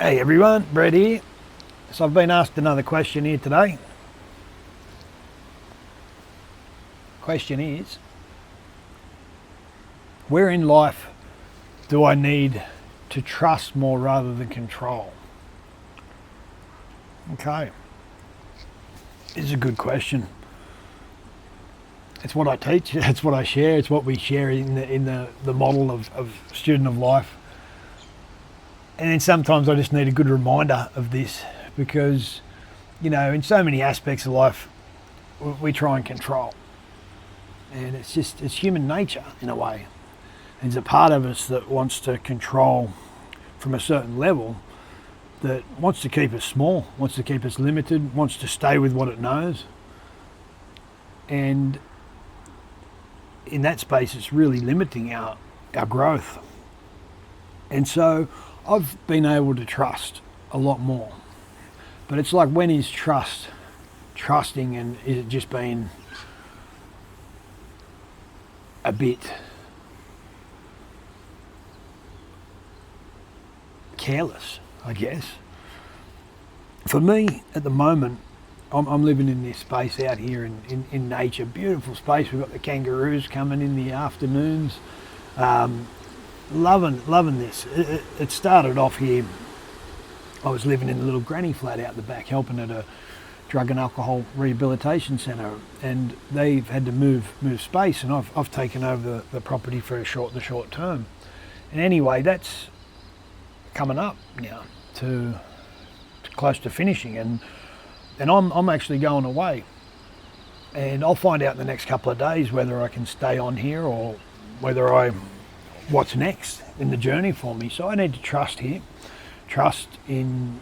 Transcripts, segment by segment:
Hey everyone, Brett here. So I've been asked another question here today. Question is, where in life do I need to trust more rather than control? Okay, this is a good question. It's what I teach, it's what I share, it's what we share in the model of student of life. And then sometimes I just need a good reminder of this because, in so many aspects of life, we try and control. And it's human nature in a way. There's a part of us that wants to control from a certain level, that wants to keep us small, wants to keep us limited, wants to stay with what it knows. And in that space, it's really limiting our growth. And so I've been able to trust a lot more. But it's like, when is trusting, and is it just been a bit careless, I guess? For me, at the moment, I'm living in this space out here in nature, beautiful space. We've got the kangaroos coming in the afternoons. Loving this. It started off here. I was living in a little granny flat out the back, helping at a drug and alcohol rehabilitation centre, and they've had to move space, and I've taken over the property for the short term. And anyway, that's coming up now to close to finishing, and I'm actually going away, and I'll find out in the next couple of days whether I can stay on here or what's next in the journey for me. So I need to trust here, trust in,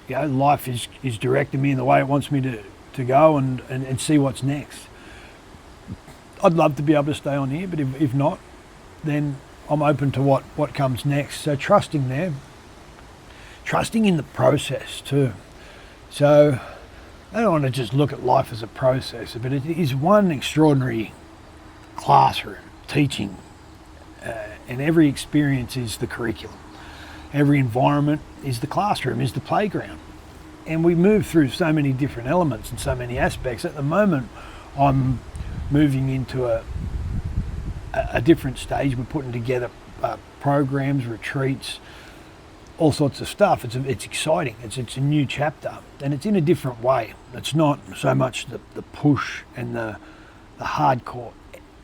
life is directing me in the way it wants me to go, and see what's next. I'd love to be able to stay on here, but if not, then I'm open to what comes next. So trusting there, trusting in the process too. So I don't want to just look at life as a process, but it is one extraordinary classroom teaching. And every experience is the curriculum. Every environment is the classroom, is the playground. And we move through so many different elements and so many aspects. At the moment, I'm moving into a different stage. We're putting together programs, retreats, all sorts of stuff. It's exciting. It's a new chapter, and it's in a different way. It's not so much the push and the hardcore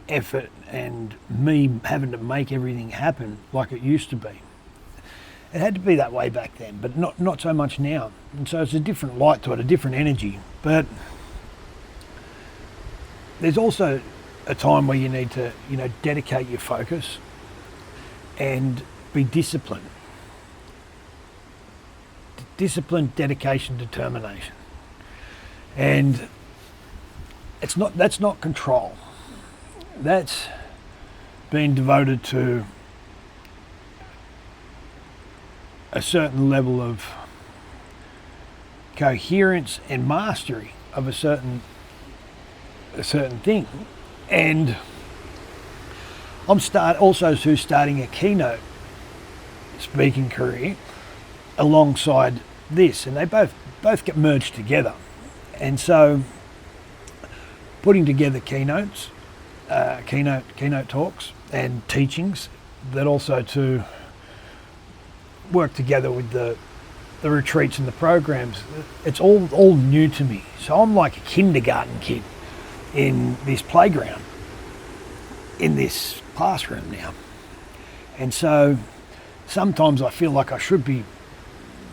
effort and me having to make everything happen like it used to be. It had to be that way back then, but not so much now. And so it's a different light to it, a different energy. But there's also a time where you need to, dedicate your focus and be disciplined. Discipline, dedication, determination. And that's not control. That's being devoted to a certain level of coherence and mastery of a certain thing. And I'm also starting a keynote speaking career alongside this, and they both get merged together. And so putting together keynote talks and teachings that also to work together with the retreats and the programs, it's all new to me. So I'm like a kindergarten kid in this playground, in this classroom now. And so sometimes I feel like I should be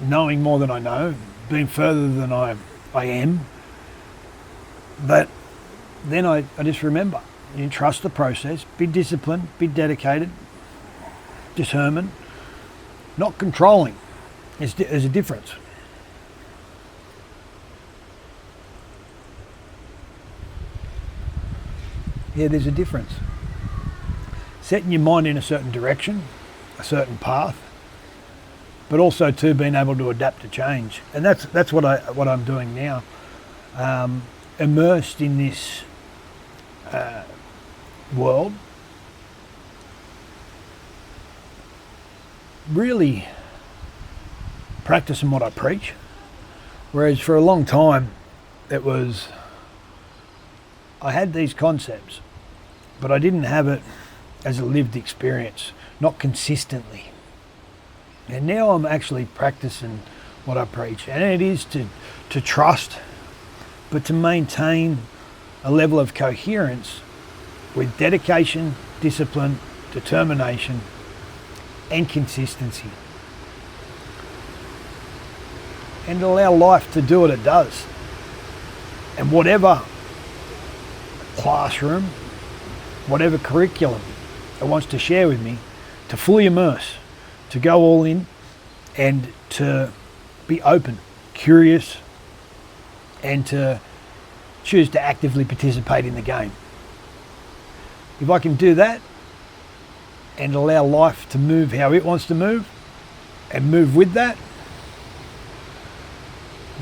knowing more than I know, being further than I am. But then I just remember, you trust the process, be disciplined, be dedicated, determined, not controlling. There's a difference. Yeah, there's a difference. Setting your mind in a certain direction, a certain path, but also too being able to adapt to change. And that's what I'm doing now. Immersed in this world, really practicing what I preach. Whereas for a long time, I had these concepts, but I didn't have it as a lived experience, not consistently. And now I'm actually practicing what I preach, and it is to trust, but to maintain a level of coherence with dedication, discipline, determination, and consistency. And allow life to do what it does. And whatever classroom, whatever curriculum it wants to share with me, to fully immerse, to go all in, and to be open, curious, and to choose to actively participate in the game. If I can do that and allow life to move how it wants to move and move with that,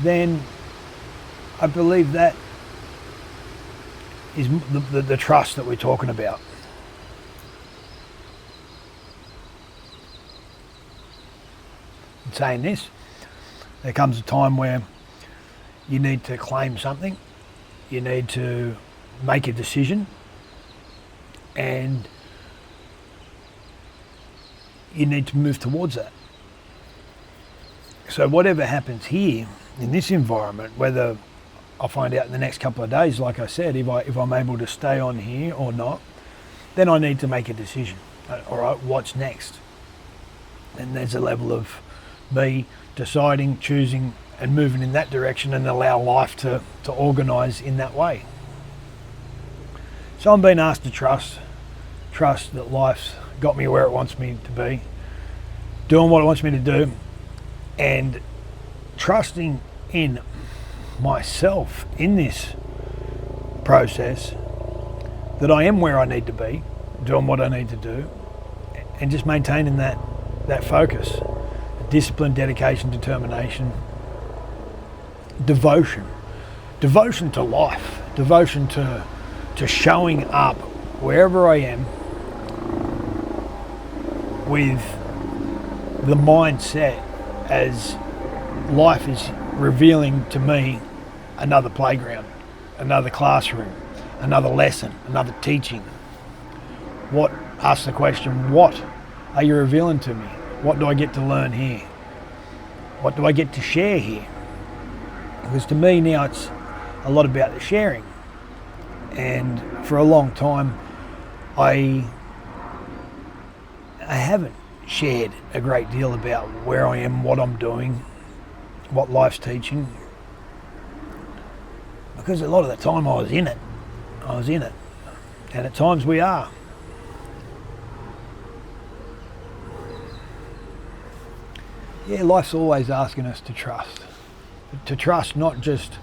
then I believe that is the trust that we're talking about. In saying this, there comes a time where you need to claim something, you need to make a decision, and you need to move towards that. So whatever happens here in this environment, whether I'll find out in the next couple of days, like I said, if I'm able to stay on here or not, then I need to make a decision. All right, what's next? And there's a level of me deciding, choosing, and moving in that direction, and allow life to organise in that way. So I'm being asked to trust that life's got me where it wants me to be, doing what it wants me to do, and trusting in myself in this process, that I am where I need to be, doing what I need to do, and just maintaining that focus, discipline, dedication, determination, devotion to life, devotion to showing up wherever I am with the mindset as life is revealing to me another playground, another classroom, another lesson, another teaching. Ask the question, what are you revealing to me? What do I get to learn here? What do I get to share here? Because to me now it's a lot about the sharing. And for a long time I haven't shared a great deal about where I am, what I'm doing, what life's teaching, because a lot of the time I was in it, and at times we are. Yeah, life's always asking us to trust not just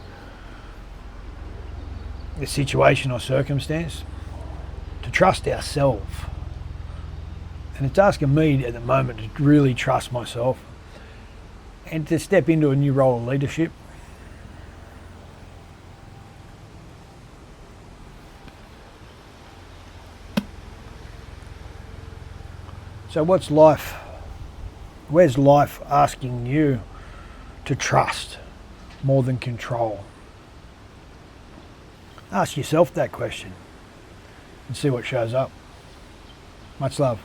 the situation or circumstance, to trust ourselves. And it's asking me at the moment to really trust myself and to step into a new role of leadership. So where's life asking you to trust more than control? Ask yourself that question and see what shows up. Much love.